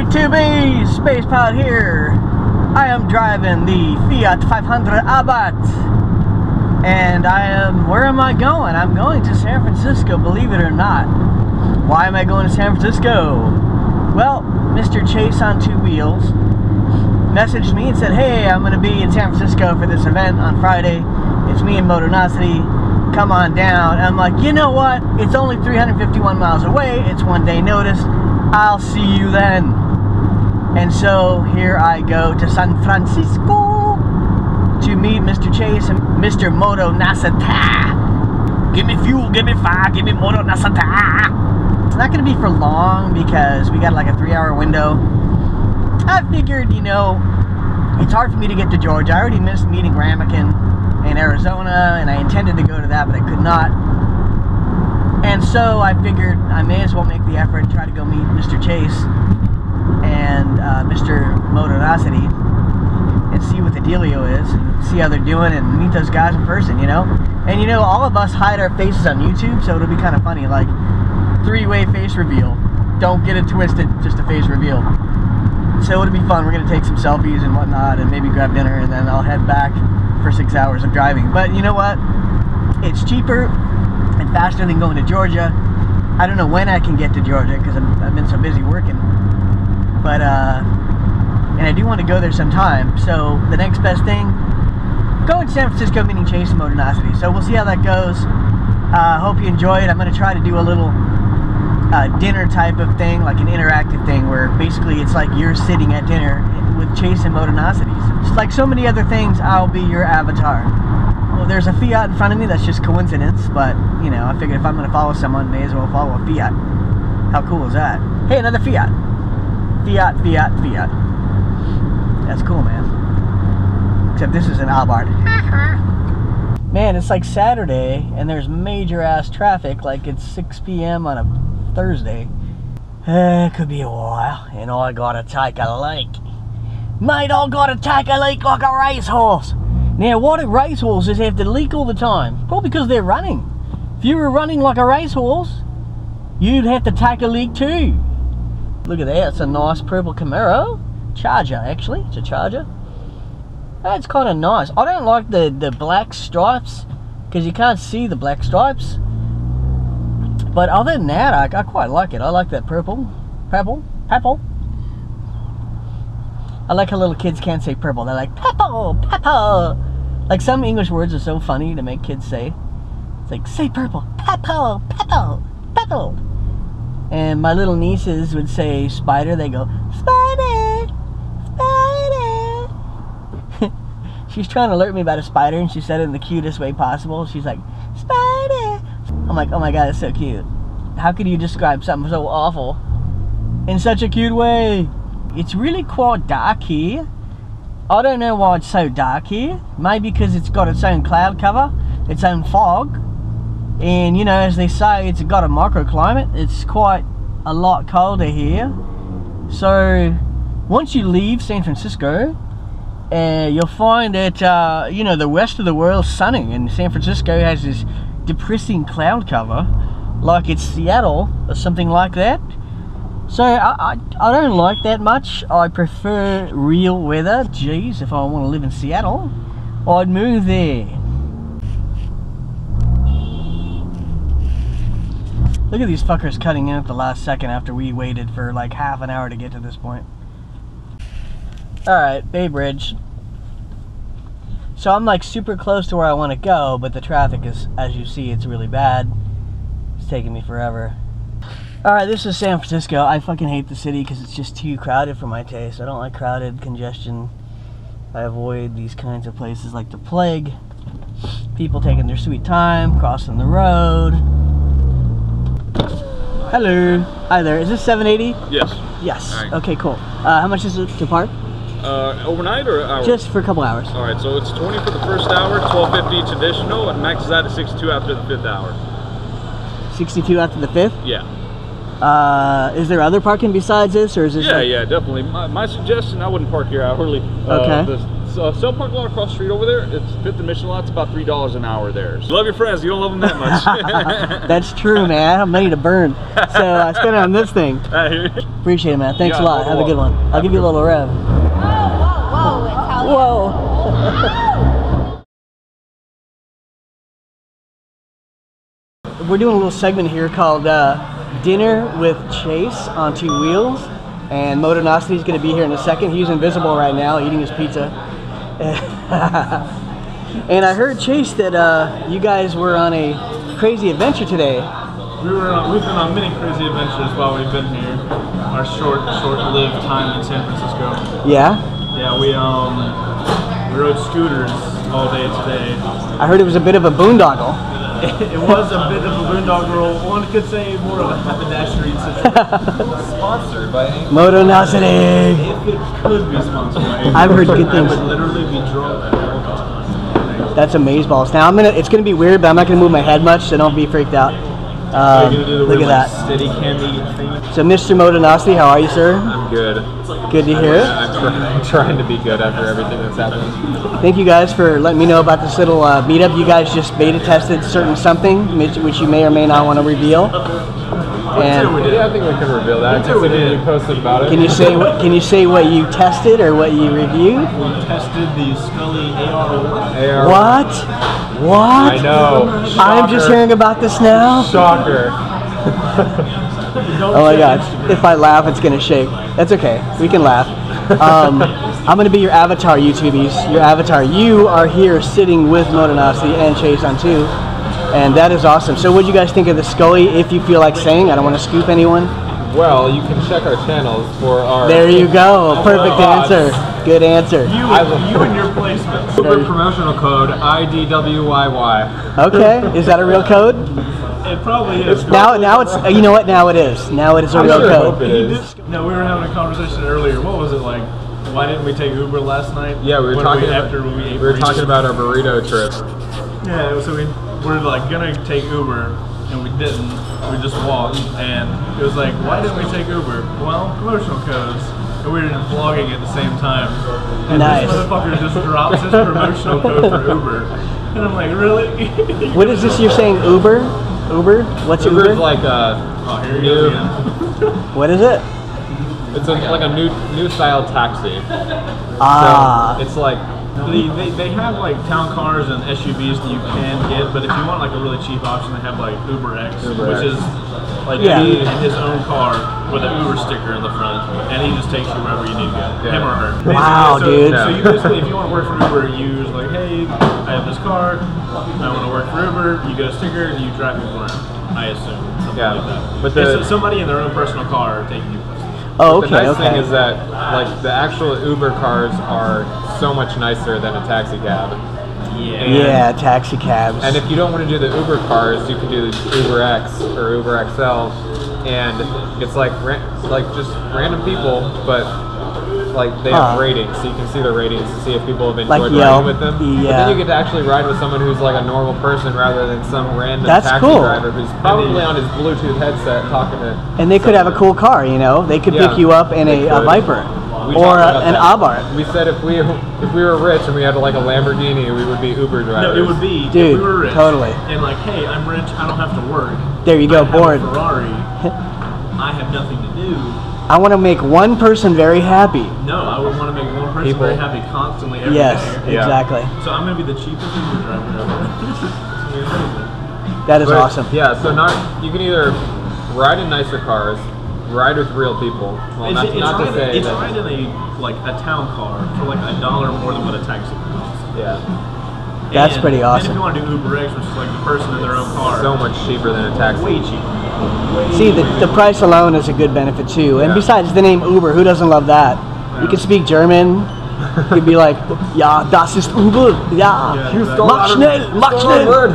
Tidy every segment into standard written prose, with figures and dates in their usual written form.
B2B, Space Pod here. I am driving the Fiat 500 Abarth. And where am I going? I'm going to San Francisco, believe it or not. Why am I going to San Francisco? Well, Mr. ChaseOnTwoWheels messaged me and said, hey, I'm going to be in San Francisco for this event on Friday. It's me and Motonosity. Come on down. I'm like, you know what? It's only 351 miles away. It's 1 day notice. I'll see you then. And so here I go to San Francisco to meet Mr. Chase and Mr. Motonosity. Give me fuel, give me fire, give me Motonosity. It's not going to be for long because we got like a 3-hour window. I figured, you know, it's hard for me to get to Georgia. I already missed meeting Ramekin in Arizona, and I intended to go to that, but I could not. And so I figured I may as well make the effort and try to go meet Mr. Chase and Mr. Motonosity and see what the dealio is, and see how they're doing, and meet those guys in person, you know? And you know, all of us hide our faces on YouTube, so it'll be kind of funny, like 3-way face reveal. Don't get it twisted, just a face reveal. So it'll be fun. We're going to take some selfies and whatnot, and maybe grab dinner, and then I'll head back for 6 hours of driving. But you know what? It's cheaper and faster than going to Georgia. I don't know when I can get to Georgia because I've been so busy working. But, and I do want to go there sometime. So the next best thing, going to San Francisco, meeting Chase and Motonosity. So we'll see how that goes. Hope you enjoy it. I'm going to try to do a little dinner type of thing, like an interactive thing where basically it's like you're sitting at dinner with Chase and Motonosity. Just like so many other things, I'll be your avatar. Well, there's a Fiat in front of me. That's just coincidence, but you know, I figured if I'm going to follow someone, may as well follow a Fiat. How cool is that? Hey, another Fiat. Fiat, Fiat, Fiat. That's cool, man. Except this is an Abarth. Man, it's like Saturday, and there's major ass traffic. Like it's 6 p.m. on a Thursday. It could be a while, and I gotta take a leak. Mate, I gotta take a leak like a racehorse. Now, why do racehorses have to leak all the time? Probably because they're running. If you were running like a racehorse, you'd have to take a leak too. Look at that, it's a nice purple Camaro. Charger, actually, it's a Charger. That's kind of nice. I don't like the black stripes, because you can't see the black stripes. But other than that, I quite like it. I like that purple. Purple. Purple. I like how little kids can't say purple. They're like, purple, purple. Like some English words are so funny to make kids say. It's like, say purple, purple, purple, purple. And my little nieces would say spider. They go, spider, spider. She's trying to alert me about a spider, and she said it in the cutest way possible. She's like, spider. I'm like, oh my god, that's so cute. How could you describe something so awful in such a cute way? It's really quite dark here. I don't know why it's so dark here. Maybe because it's got its own cloud cover, its own fog. And you know, as they say, it's got a microclimate. It's quite a lot colder here. So once you leave San Francisco, you'll find that you know, the rest of the world's sunny, and San Francisco has this depressing cloud cover, like it's Seattle or something like that. So I don't like that much. I prefer real weather. Geez, if I want to live in Seattle, I'd move there. Look at these fuckers cutting in at the last second after we waited for like half an hour to get to this point. Alright, Bay Bridge. So I'm like super close to where I want to go, but the traffic is, as you see, it's really bad. It's taking me forever. Alright, this is San Francisco. I fucking hate the city because it's just too crowded for my taste. I don't like crowded congestion. I avoid these kinds of places like the plague. People taking their sweet time, crossing the road. Hello. Hi there. Is this 780? Yes. Yes. Right. Okay, cool. How much is it to park? Overnight or hour? Just for a couple hours. Alright, so it's 20 for the first hour, $12.50 each additional, and maxes out at 62 after the 5th hour. 62 after the 5th? Yeah. Is there other parking besides this, or is this? Yeah, yeah, definitely. My suggestion, I wouldn't park here hourly. Okay. The Cell park lot across the street over there. It's fifth admission lot. It's about $3 an hour there. So love your friends. You don't love them that much. That's true, man. I have money to burn, so I spend it on this thing. Appreciate it, man. Thanks a lot. Have a good one. I'll give you a little rev. Whoa. We're doing a little segment here called Dinner with Chase on Two Wheels, and Motonosity is going to be here in a second. He's invisible right now, eating his pizza. And I heard, Chase, that you guys were on a crazy adventure today. We've been on many crazy adventures while we've been here. Our short-lived time in San Francisco. Yeah? Yeah, we rode scooters all day today. I heard it was a bit of a boondoggle. It was a bit of a boondoggle. One could say more of a haberdashery situation. Sponsored by Motonosity. If it could be sponsored by I've heard good things. I would literally be drunk at all times. That's amazeballs. Now it's gonna be weird, but I'm not gonna move my head much, so don't be freaked out. Look at that. Steady candy thing. So, Mr. Motonosity, how are you, sir? I'm good. Good to hear. I'm trying to be good after everything that's happened. Thank you guys for letting me know about this little meetup. You guys just beta tested certain something, which you may or may not want to reveal. And Yeah, I think we can reveal that. Considering you posted about it. Can you say what you tested or what you reviewed? We tested the Skully AR-1. What? What? I know. I'm just Shocker. hearing about this now. Shocker. Oh my God! If I laugh, it's gonna shake. That's okay. We can laugh. I'm gonna be your avatar, YouTubies. Your avatar. You are here sitting with Motonosity and Chase on two, and that is awesome. So, what do you guys think of the Skully? If you feel like saying, I don't want to scoop anyone. Well, you can check our channels for our... There you go. Perfect answer. Good answer. You and your placements. Super promotional code IDWYY. Okay. Is that a real code? It probably is. Now it's. You know what? Now it is. Now it is a real code. It is. No, we were having a conversation earlier. What was it like? Why didn't we take Uber last night? Yeah, we were talking about our burrito trip. Yeah, so we were like gonna take Uber, and we didn't. We just walked, and it was like, why didn't we take Uber? Well, promotional codes. And we were vlogging at the same time. And Nice. this motherfucker just drops his promotional code for Uber. And I'm like, really? What is this you're saying? Uber? Uber? What's Uber? Uber's like a Oh, here he new... goes again. What is it? It's like a new style taxi. Ah. So it's like... They have like town cars and SUVs that you can get, but if you want like a really cheap option, they have like UberX, which is like me in his own car with an Uber sticker in the front, and he just takes you wherever you need to go, him or her. Wow, dude. So you basically, if you want to work for Uber, you use like, hey, I have this car, I want to work for Uber, you get a sticker, and you drive people around, I assume, something like that. But it's somebody in their own personal car taking you places. Oh, The okay, nice okay. thing is that like the actual Uber cars are so much nicer than a taxi cab. Yeah, taxi cabs. And if you don't want to do the Uber cars, you can do the Uber X or Uber XL, and it's like just random people, but like they have ratings, so you can see the ratings to see if people have enjoyed riding with them. But then you get to actually ride with someone who's like a normal person rather than some random taxi driver who's probably on his Bluetooth headset talking to. And they could have a cool car, you know. They could pick you up in a Viper or an Abarth. We said if we were rich and we had like a Lamborghini, we would be Uber drivers. No, it would be Dude, if we were rich. Totally. And like, hey, I'm rich, I don't have to work. There you go, I have bored. a Ferrari. I have nothing to do. I want to make one person very happy. No, I would want to make one person very happy constantly every Yes, day. exactly. So I'm gonna be the cheapest Uber driver ever. That is awesome. Yeah, so you can either ride in nicer cars, ride with real people. Well, It's ride in a town car for like $1 more than what a taxi would cost. Yeah. That's pretty awesome. And if you want to do Uber X, which is like the person in their own car, So much cheaper than a taxi. way cheaper. See, the price alone is a good benefit too. And besides the name Uber, who doesn't love that? You can speak German. You could be like, ja, das ist Uber. Ja, mach schnell, mach schnell.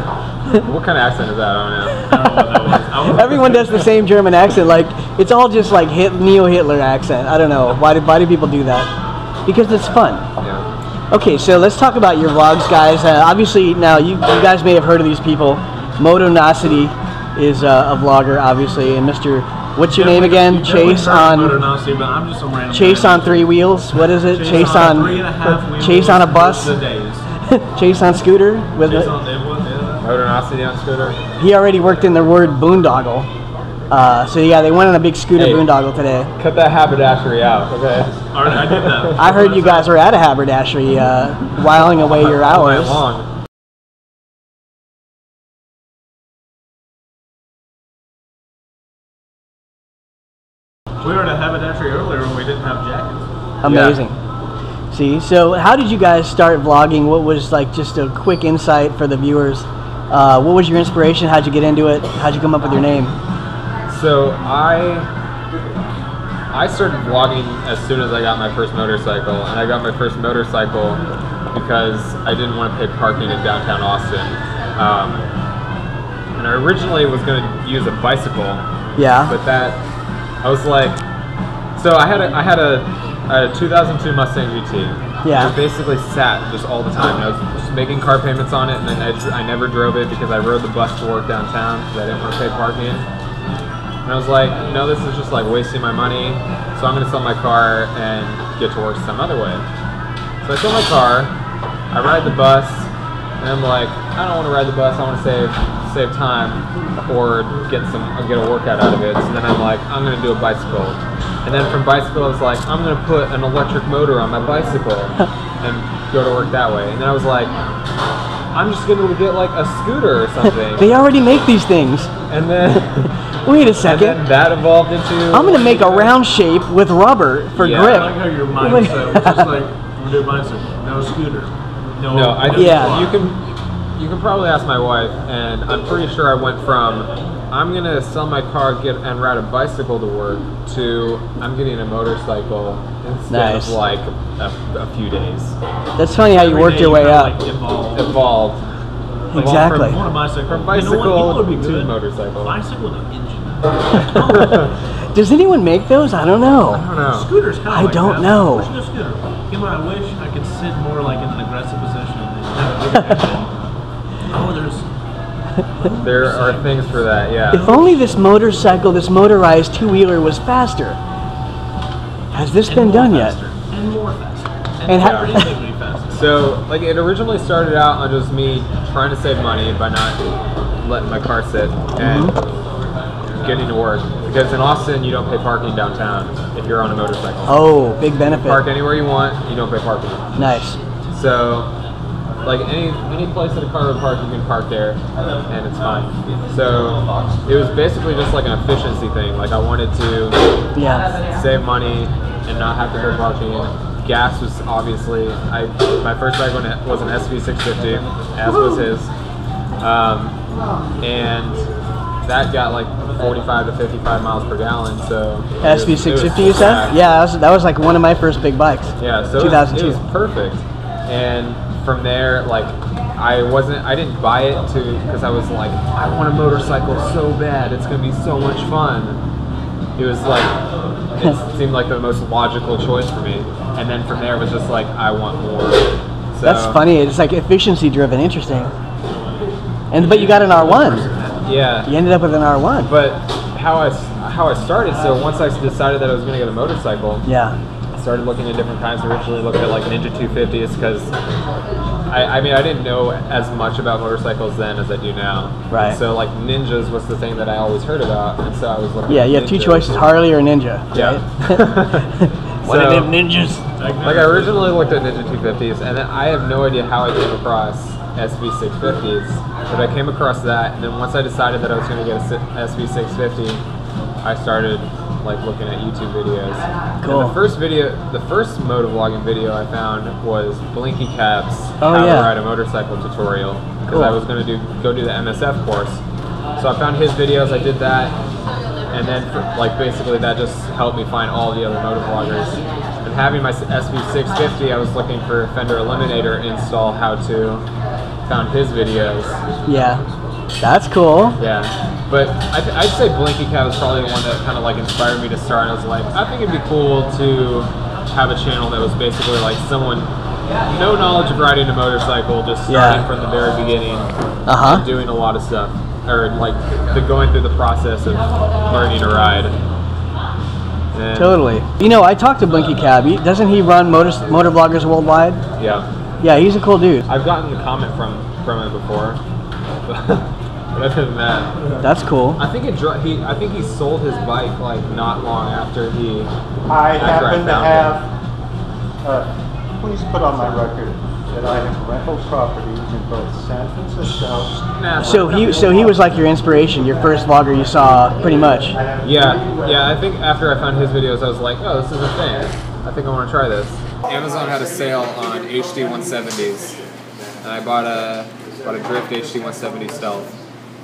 What kind of accent is that? I don't know. I don't know what that was. Everyone does the same German accent. Like, it's all just like neo-Hitler accent. I don't know. Why do people do that? Because it's fun. Yeah. Okay, so let's talk about your vlogs, guys. Obviously, now you guys may have heard of these people. Motonosity is a vlogger, obviously, and Mr. What's your name again? Chase on Motonosity, but I'm just some random Chase on 3 wheels. What is it? Chase on 3.5 wheels. Chase on a bus. The days. Chase on scooter with Chase it. on Motonosity on scooter. He already worked in the word boondoggle. So yeah, they went on a big scooter boondoggle today. Cut that haberdashery out, okay? I did that. I heard you guys were at a haberdashery whiling away your hours. Long. We were at a haberdashery earlier when we didn't have jackets. Amazing. Yeah. See, so how did you guys start vlogging? What was like just a quick insight for the viewers? What was your inspiration? How'd you get into it? How'd you come up with your name? So I started vlogging as soon as I got my first motorcycle, and I got my first motorcycle because I didn't want to pay parking in downtown Austin. And I originally was going to use a bicycle. Yeah. But that, I was like, so I had a 2002 Mustang GT. Yeah. It basically sat just all the time. I was just making car payments on it, and then I never drove it because I rode the bus to work downtown because I didn't want to pay parking. And I was like, no, this is just like wasting my money, so I'm going to sell my car and get to work some other way. So I sell my car, I ride the bus, and I'm like, I don't want to ride the bus, I want to save time or get a workout out of it. So then I'm like, I'm going to do a bicycle. And then from bicycle, I was like, I'm going to put an electric motor on my bicycle and go to work that way. And then I was like, I'm just going to get like a scooter or something. They already make these things. And then... Wait a second. And then that evolved into... I'm going to make a round shape with rubber for grip. I like how your mindset was just like, we're doing bicycle, no scooter. No, I think you can probably ask my wife, and I'm pretty sure I went from I'm going to sell my car and ride a bicycle to work to I'm getting a motorcycle instead of like a few days. That's funny how you worked your way up. Like Evolved. Exactly. From bicycle to motorcycle. Bicycle with an engine. Does anyone make those? I don't know. I don't know. Scooters, I don't know. Pushing a scooter. You know, I wish I could sit more like in an aggressive position and have a There are things for that, yeah. If only this motorcycle, this motorized two-wheeler was faster. Has this been done yet? And more faster. And faster. So, like, it originally started out on just me trying to save money by not letting my car sit and getting to work. Because in Austin, you don't pay parking downtown if you're on a motorcycle. Oh, big benefit. Park anywhere you want, you don't pay parking. Nice. So, like any place that a car would park, you can park there, and it's fine. So, it was basically just like an efficiency thing. Like, I wanted to save money and not have to pay parking. Gas was obviously, my first bike was an SV650, as was his, and that got like 45 to 55 miles per gallon. So SV650, you said? Yeah, that was like one of my first big bikes. Yeah, so 2002. it was perfect. And from there, like, I didn't buy it because I was like, I want a motorcycle so bad, it's gonna be so much fun. It was like, it seemed like the most logical choice for me. And then from there, it was just like, I want more. So, that's funny. It's like efficiency driven. Interesting. But you got an R1. Yeah. You ended up with an R1. But how I started, so once I decided that I was going to get a motorcycle, I started looking at different kinds. Originally looked at like Ninja 250s because I mean I didn't know as much about motorcycles then as I do now. Right. So like Ninjas was the thing that I always heard about, and so I was looking. Yeah, you have two choices: Harley or Ninja. Yeah. Right? One of them ninjas. Like I originally looked at Ninja 250s, and then I have no idea how I came across SV650s, but I came across that, and then once I decided that I was going to get a SV650, I started like looking at YouTube videos. Cool. And the first motovlogging video I found was Blinky Cab's how to ride a motorcycle tutorial, because I was going to go do the MSF course. So I found his videos, I did that, and then like basically that just helped me find all the other motovloggers. And having my SV650, I was looking for Fender Eliminator install how-to. Found his videos. Yeah, that's cool. Yeah, but I'd say Blinky Cat was probably the one that kind of like inspired me to start. I was like, I think it'd be cool to have a channel that was basically like someone no knowledge of riding a motorcycle, just starting from the very beginning, and doing a lot of stuff. or like the going through the process of learning to ride. And Totally. You know, I talked to Blinky Cab. Doesn't he run motor vloggers worldwide? Yeah. Yeah, he's a cool dude. I've gotten a comment from him before. But other than that, that's cool. I think he sold his bike like not long after he. I happen to have. Please put on my record that I have rental properties in both San Francisco. So he was like your inspiration, your first vlogger you saw, pretty much. Yeah. I think after I found his videos, I was like, oh, this is a thing. I think I want to try this. Amazon had a sale on HD 170s, and I bought a Drift HD 170 Stealth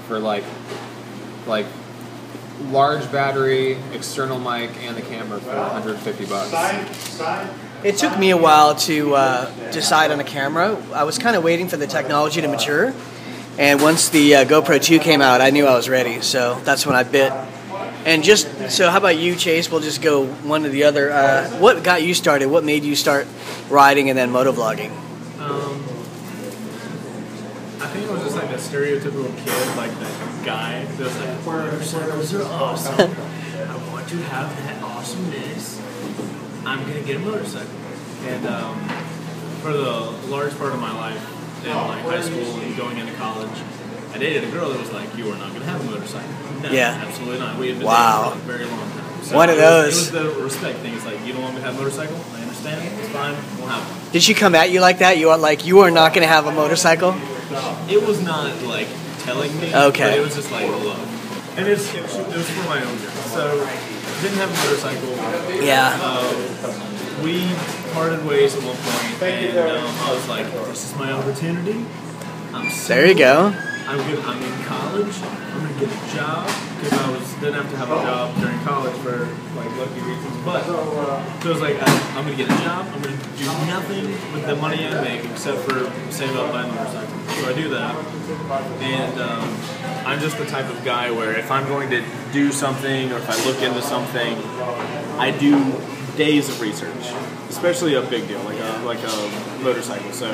for like large battery, external mic, and the camera for $150. It took me a while to decide on a camera. I was kind of waiting for the technology to mature, and once the GoPro 2 came out, I knew I was ready, so that's when I bit. And so how about you, Chase? We'll just go one to the other. What got you started? What made you start riding and then motovlogging? I think it was just like a stereotypical kid, like that guy that was like, motorcycles are awesome. I want to have that awesomeness. I'm going to get a motorcycle. And for the large part of my life, in like high school and going into college, I dated a girl that was like, you are not going to have a motorcycle. No, yeah. Absolutely not. We had been wow. dating for a very long time. So one of those. It was the respect thing. It's like, you don't want me to have a motorcycle? I understand. It's fine. We'll have one. Did she come at you like that? You are like, you are not going to have a motorcycle? It was not like telling me. Okay. But it was just like, look. And it was for my own good. So, didn't have a motorcycle. Yeah. We parted ways at one point, and I was like, this is my opportunity. There you go. I'm in college. I'm gonna get a job because I didn't have to have a job during college for like lucky reasons. But so it was like I'm gonna get a job. I'm gonna do nothing with the money I make except for save up buying a motorcycle. So I do that, and I'm just the type of guy where if I'm going to do something or if I look into something, I do days of research, especially a big deal like a motorcycle. So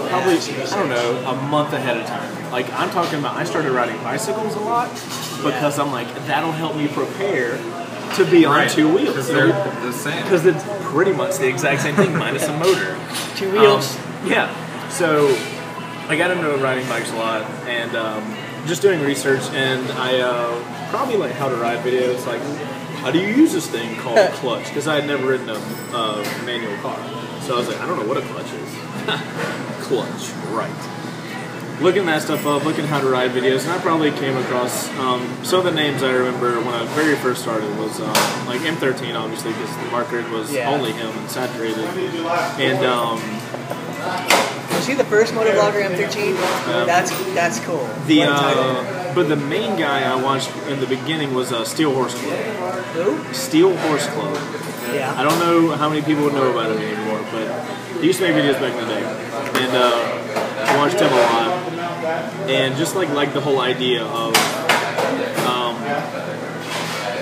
probably I don't know, a month ahead of time. Like I'm talking about, I started riding bicycles a lot because I'm like that'll help me prepare to be on two wheels. Because they're the same. Because it's pretty much the exact same thing minus a motor. Two wheels. Yeah. So I got into riding bikes a lot and just doing research, and I probably like how to ride videos like. How do you use this thing called a clutch? Because I had never ridden a manual car. So I was like, I don't know what a clutch is. Clutch, right. Looking that stuff up, looking how to ride videos, and I probably came across some of the names I remember when I very first started was like M13, obviously, because the market was only him and saturated. And was he the first motovlogger M13? That's cool. But the main guy I watched in the beginning was Steel Horse Club. Who? Steel Horse Club. Yeah. I don't know how many people know about him anymore, but he used to make videos back in the day. And I watched him a lot. And just like the whole idea of,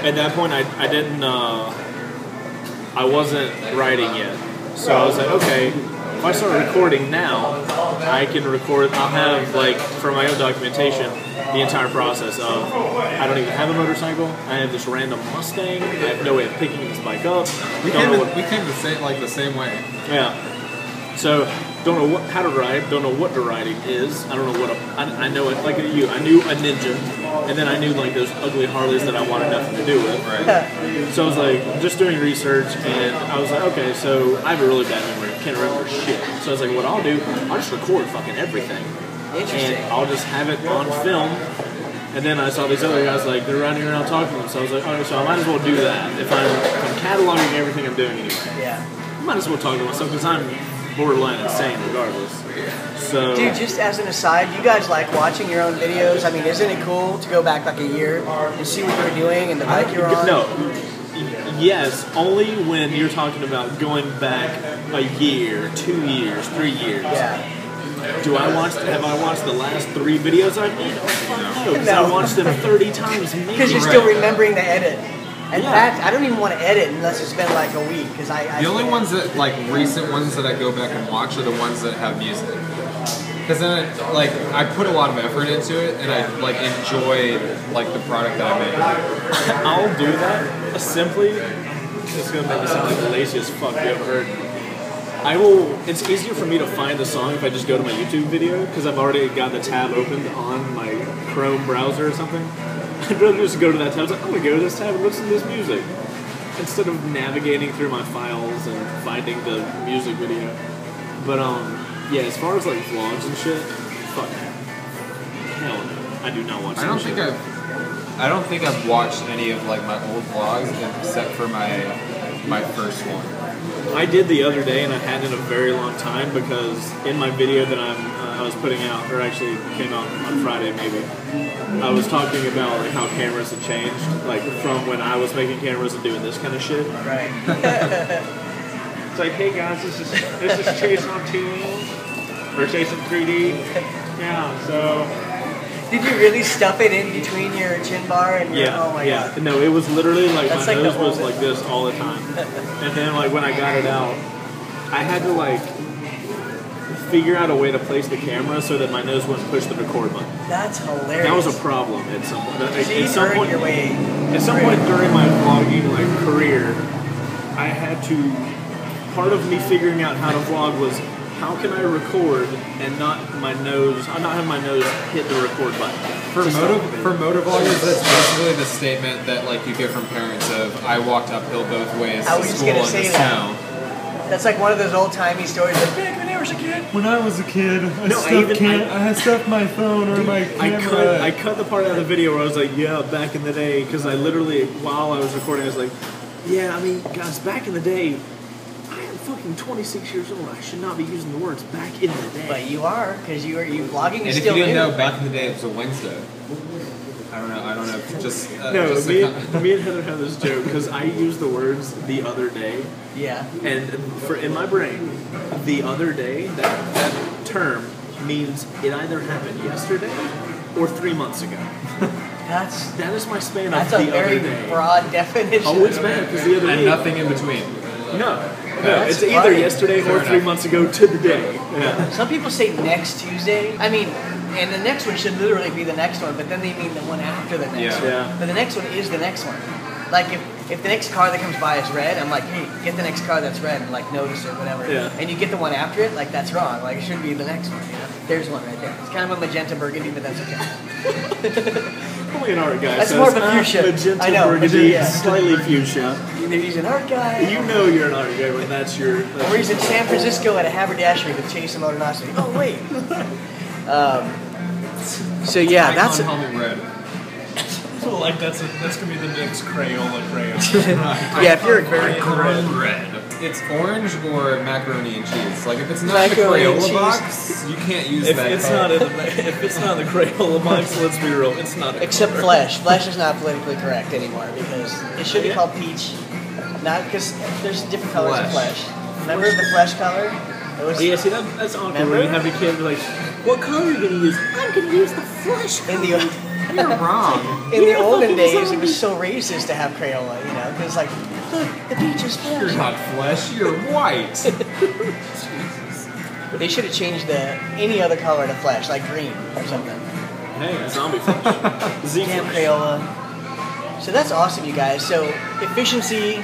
at that point I didn't, I wasn't riding yet. So I was like, okay, if I start recording now, I can record, I'll have like, for my own documentation, the entire process of, I don't even have a motorcycle, I have this random Mustang, I have no way of picking this bike up. We came the same way. Yeah. So, don't know how to ride, don't know what the riding is, I don't know what I know it, like you, I knew a Ninja, and then I knew like those ugly Harleys that I wanted nothing to do with. Right. So I was like, just doing research, and I was like, okay, so I have a really bad memory, can't remember shit. So I was like, what I'll do, I'll just record fucking everything. Interesting. And I'll just have it on film. And then I saw these other guys, like, they're running around talking to them. So I was like, oh, so I might as well do that. If I'm cataloging everything I'm doing anyway. Yeah. I might as well talk to myself, because I'm borderline insane regardless. So, dude, just as an aside, you guys like watching your own videos? I mean, isn't it cool to go back like a year and see what you were doing and the bike you're on? No. Yes, only when you're talking about going back a year, 2 years, 3 years. Yeah. Have I watched the last 3 videos I've made? No, because I watched them 30 times. Because you're still remembering the edit. In fact, I don't even want to edit unless it's been like a week. Because the only ones that, like, recent ones that I go back and watch are the ones that have music. Because then, like, I put a lot of effort into it, and I like enjoy like the product that I make. I'll do that simply. It's gonna make me sound like the laziest fuck you ever heard. I will. It's easier for me to find the song if I just go to my YouTube video because I've already got the tab opened on my Chrome browser or something. I'd rather just go to that tab. I was like, I'm gonna go to this tab and listen to this music instead of navigating through my files and finding the music video. But yeah, as far as like vlogs and shit, fuck, hell no, I do not watch. I don't think I've watched any of like my old vlogs except for my first one. I did the other day, and I hadn't in a very long time because in my video that I was putting out, or actually came out on Friday maybe, I was talking about like how cameras have changed, like from when I was making cameras and doing this kind of shit. Right. It's like, hey guys, this is ChaseOnTwoWheels or Chase3D. Yeah, so. Did you really stuff it in between your chin bar and your, oh my god. No, it was literally like That's my like nose was like this all the time. And then like when I got it out, I had to like figure out a way to place the camera so that my nose wouldn't push the record button. That's hilarious. That was a problem at some point. At some point during my vlogging like career, I had to. Part of me figuring out how to vlog was how can I record and not have my nose hit the record button. For motor vloggers, that's basically the statement that like you get from parents of I walked uphill both ways to school in the snow. That's like one of those old timey stories. Like, back when I was a kid. When I was a kid, I stuffed my phone or my camera. I cut the part out of the video where I was like, yeah, back in the day, because I literally, while I was recording, I was like, yeah, I mean, guys, back in the day, fucking 26 years old. I should not be using the words back in the day. But you are, because you vlogging is and still if you didn't new. know, back in the day it was a Wednesday. I don't know. Just me and Heather have this joke because I use the words the other day. Yeah. And in my brain, the other day, that term means it either happened yesterday or 3 months ago. That is my span of the other day. That's a very broad definition. Oh, it's bad because the other day. And nothing in between. No, it's either yesterday or 3 months ago to the day. Yeah. Some people say next Tuesday. I mean, and the next one should literally be the next one, but then they mean the one after the next one. Yeah. But the next one is the next one. Like if the next car that comes by is red, I'm like, hey, get the next car that's red and like notice it, whatever. Yeah. And you get the one after it, like that's wrong. Like it should be the next one. You know? There's one right there. It's kind of a magenta burgundy, but that's okay. Only an art guy. That's more of a fuchsia. Magenta I know. burgundy, slightly fuchsia. He's an art guy. You know you're an art guy when that's your. Or he's in San Francisco at a haberdashery with Chase and Motonosity. Oh wait. So yeah, that's. Helmet red. Like that's gonna be the next Crayola crayon. Yeah, if you're a very red. It's orange or macaroni and cheese. Like if it's not macaroni in the Crayola box, you can't use that. If it's not in the Crayola box, let's be real, it's not. Except Flesh. Flesh is not politically correct anymore because it should be called peach. Not because there's different colors of flesh. Remember the flesh color? Yeah, see that's awkward when you have your kid be like, what color are you gonna use? I'm gonna use the flesh color. You're wrong. In the olden days, it was so racist to have Crayola, you know, because like, look, the peach is flesh. You're not flesh, you're white. They should have changed any other color to flesh, like green or something. Hey, zombie flesh. Damn Crayola. So that's awesome, you guys. So efficiency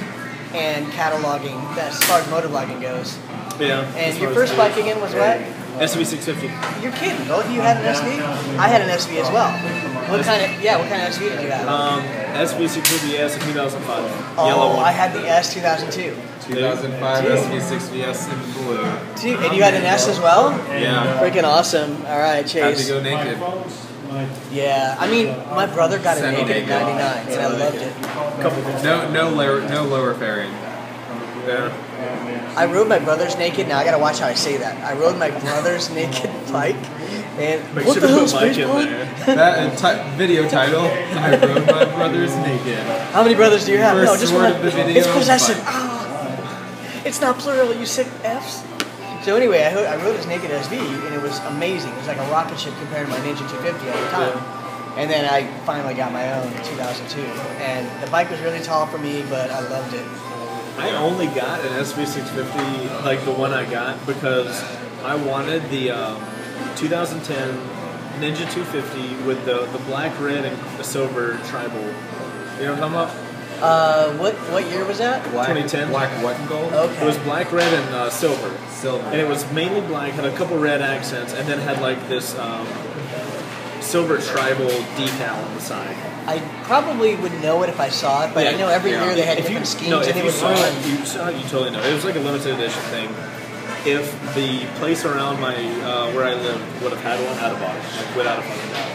and cataloging, as far as motovlogging goes. Yeah. And your first bike again was what? SV650. You're kidding. Both of you had an SV? I had an SV as well. What kind of SV did you have? SV650S in 2005. Oh, Yellow one. I had the S 2002. 2005 SV6VS in blue. Dude, and you had an S as well? Yeah. Freaking awesome. All right, Chase. Had to go naked. Yeah, I mean, my brother got it naked in '99, and I loved it. No lower fairing. Yeah. I rode my brother's naked. Now I gotta watch how I say that. I rode my brother's naked bike, and what the hell, space bike? That video title. I rode my brother's naked. How many brothers do you have? First No, just word one. of the video, It's possessive. bike. It's not plural. You said F's. So anyway, I rode his naked SV, and it was amazing. It was like a rocket ship compared to my Ninja 250 at the time. And then I finally got my own in 2002, and the bike was really tall for me, but I loved it. I only got an SV650, like the one I got, because I wanted the 2010 Ninja 250 with the black, red, and the silver tribal. You know what I'm talking about? What year was that? 2010. Black, white, and gold? Okay. It was black, red, and silver. Silver. And it was mainly black, had a couple red accents, and then had like this silver tribal decal on the side. I probably would know it if I saw it, but I know every year they had different schemes. No, if and it you was saw fun. it, you totally know. It was like a limited edition thing. If the place around my where I lived would have had one, I'd have bought it, like without a fucking doubt.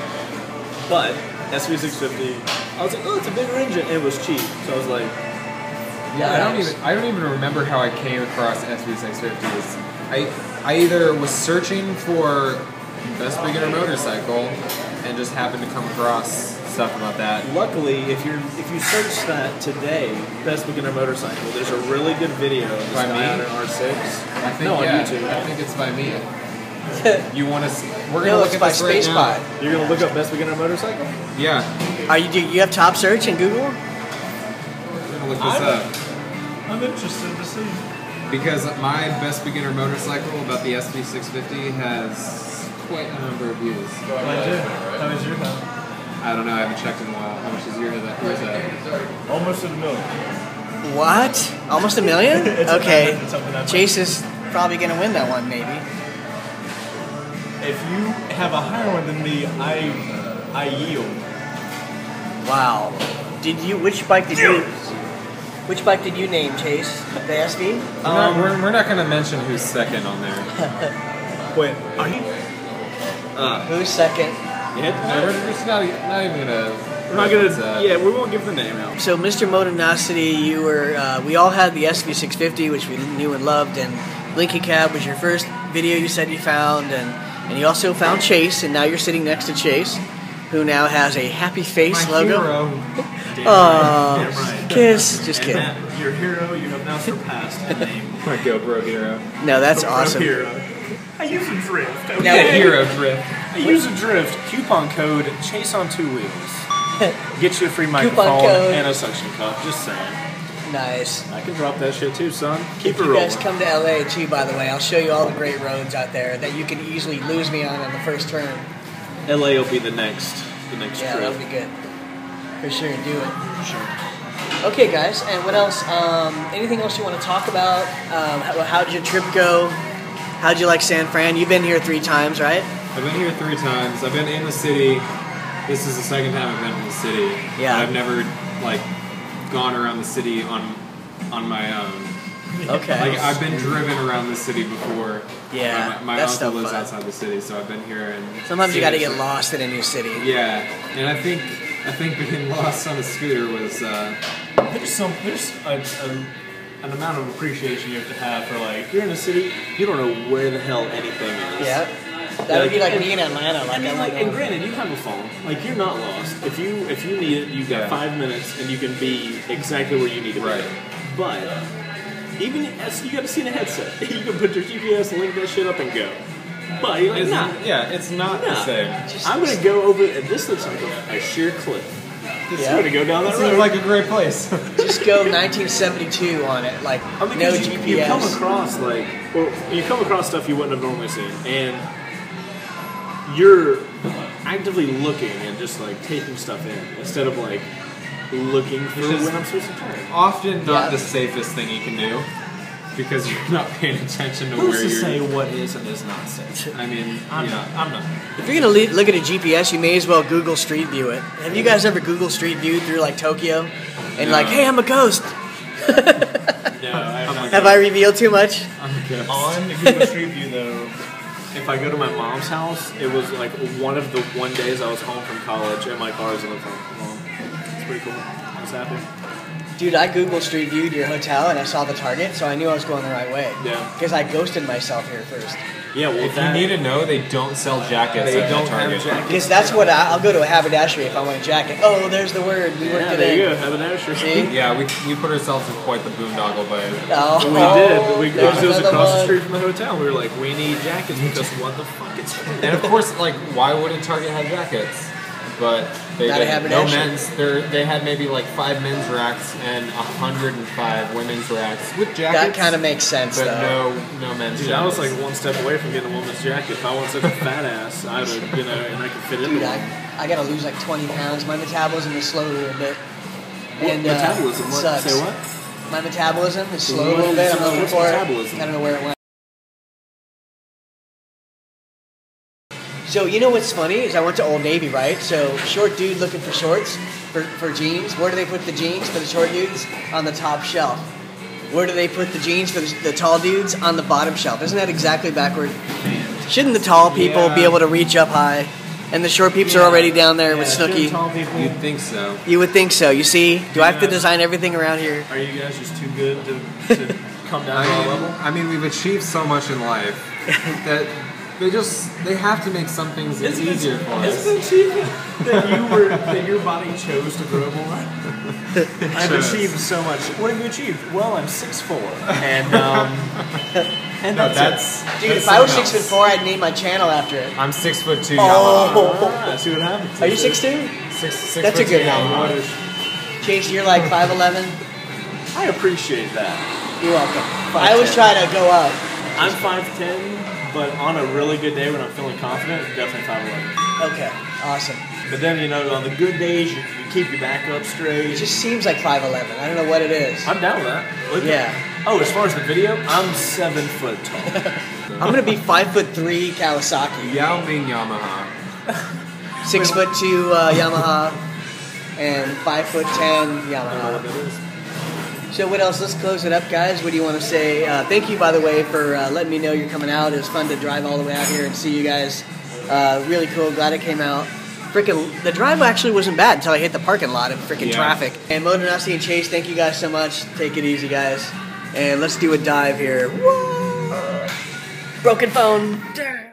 But SV650, I was like, oh, it's a bigger engine, and it was cheap, so I was like, Yeah, I don't even remember how I came across SV650s. I either was searching for best beginner motorcycle and just happened to come across stuff about that. luckily, if you search that today, best beginner motorcycle, there's a really good video of this By guy me? on an R6. I think No, on yeah, YouTube. I think it's by me. You want to? We're No, gonna it's look by at this right now. Spacepod. You're gonna look up best beginner motorcycle? Yeah, Do you have top search in Google? we're gonna look this up I'm interested to see. because my best beginner motorcycle about the SV650 has quite a number of views. How was your time? I don't know. I haven't checked in a while. How much is yours at? Almost at a million. What? Almost $1 million? Okay. It's something I've Chase is probably going to win that one, maybe. If you have a higher one than me, I yield. Wow. Which bike did you name, Chase? The SV? We're not going to mention who's second on there. Wait, are you? Who's second? We're just not even gonna. We're not gonna. Yeah, we won't give the name out. So, Mr. Motonosity, you were. We all had the SV650, which we knew and loved, and Linky Cab was your first video you said you found, and you also found Chase, and now you're sitting next to Chase, who now has a happy face My logo. hero. Oh, Damn right. kiss. Just And kidding. Matt, your hero, you have now surpassed in name. My GoPro hero. No, that's Pro awesome. Hero. I use a drift. Okay? Now, Hero drift. I use a drift. Coupon code ChaseOnTwoWheels. Get you a free microphone code. and a suction cup. Just saying. Nice. I can drop that shit too, son. Keep If it you guys rolling. come to LA too, by the way, I'll show you all the great roads out there that you can easily lose me on the first turn. LA will be the next Yeah, trip. that'll be good. For sure, do it. Sure. Okay, guys, and what else? Anything else you want to talk about? How did your trip go? How'd you like San Fran? You've been here 3 times, right? I've been here 3 times. I've been in the city. This is the second time I've been in the city. Yeah. I've never gone around the city on my own. Okay. I've been driven around the city before. Yeah, My that's uncle still lives fun. outside the city, so I've been here. And Sometimes you got to seen it. get lost in a new city. Yeah, and I think being lost on a scooter was. There's an amount of appreciation you have to have for you're in a city, you don't know where the hell anything is. Yeah. That would be like me in Atlanta. And granted, you have a phone. You're not lost. If you need it, you've got 5 minutes, and you can be exactly where you need to be. Right. But even as you got to see the headset, you can put your GPS, link that shit up, and go. But you're like, nah. Yeah, it's not the same. I'm gonna go over. And this looks like a sheer cliff. Yeah. I'm gonna go down that It road. seems like a great place. Just go 1972 on it, no Because GPS. you come across you come across stuff you wouldn't have normally seen, and you're actively looking and just taking stuff in instead of looking for Which is when I'm supposed to turn. Often not Yeah. the safest thing you can do because you're not paying attention to Who's where to you're. say what is and is not safe? I mean, I'm not. If you're gonna look at a GPS, you may as well Google Street View it. Have you guys ever Google Street View through Tokyo, and No. hey, I'm a ghost? No, I Have I revealed too much? On Google Street View though, if I go to my mom's house, it was one of the days I was home from college and my car is in the front. It's pretty cool. I was happy. Dude, I Google Street Viewed your hotel and I saw the Target, so I knew I was going the right way. Yeah. Because I ghosted myself here first. Yeah, well, If you need to know, they don't sell jackets they at don't Target. have jackets. Because that's what I'll go to a haberdashery if I want a jacket. Oh, there's the word. We worked Yeah, it there in. you go. Have an asher. See? Yeah, we put ourselves in quite the boondoggle by Oh, We did. It was there's across the another street from the hotel. We were like, we need jackets because what the fuck is And of course, why wouldn't Target have jackets? but they Gotta didn't. have an No extra. men's. They had maybe like 5 men's racks and 105 women's racks with jackets. That kind of makes sense, but though. no men's. Dude, I was like one step away from getting a woman's jacket. If I want such a fat ass, I would, and I could fit into Dude, one. I gotta lose like 20 pounds. My metabolism is slow a little bit. And, Metabolism? What? Sucks. Say what? My metabolism is slow a What little is, bit. I'm looking what's for metabolism? it. I don't know where it went. So you know what's funny is I went to Old Navy, right? So short dude looking for shorts for jeans. Where do they put the jeans for the short dudes? On the top shelf. Where do they put the jeans for the tall dudes? On the bottom shelf. Isn't that exactly backward? Shouldn't the tall people be able to reach up high? And the short peeps are already down there with Snooki. You'd think so. You would think so. You see? Do I have to design everything around here? Are you guys just too good to come down to our level? I mean, we've achieved so much in life that they have to make some things easier for us. Isn't it achievement that your body chose to grow more? I've achieved so much. What have you achieved? Well, I'm 6'4", and that's Dude, if I was 6'4", I'd name my channel after it. I'm 6'2" Oh. see what happens. Are you 6'2"? Six That's a good Yamaha. name. Chase, you're like 5'11". I appreciate that. You're welcome. I always try to go up. I'm 5'10", but on a really good day when I'm feeling confident, definitely 5'11". Okay, awesome. But then, on the good days, you keep your back up It straight. just seems like 5'11". I don't know what it is. I'm down with that. Look Yeah. Oh, as far as the video, I'm 7 foot tall. I'm gonna be 5'3" Kawasaki, Yao Ming Yamaha. 6'2" Yamaha, and 5'10" Yamaha. So what else? Let's close it up, guys. What do you want to say? Thank you, by the way, for letting me know you're coming out. It was fun to drive all the way out here and see you guys. Really cool. Glad it came out. Freaking, the drive actually wasn't bad until I hit the parking lot of freaking traffic. And Motonosity and Chase, thank you guys so much. Take it easy, guys. And let's do a dive here. Whoa! Broken phone. Damn.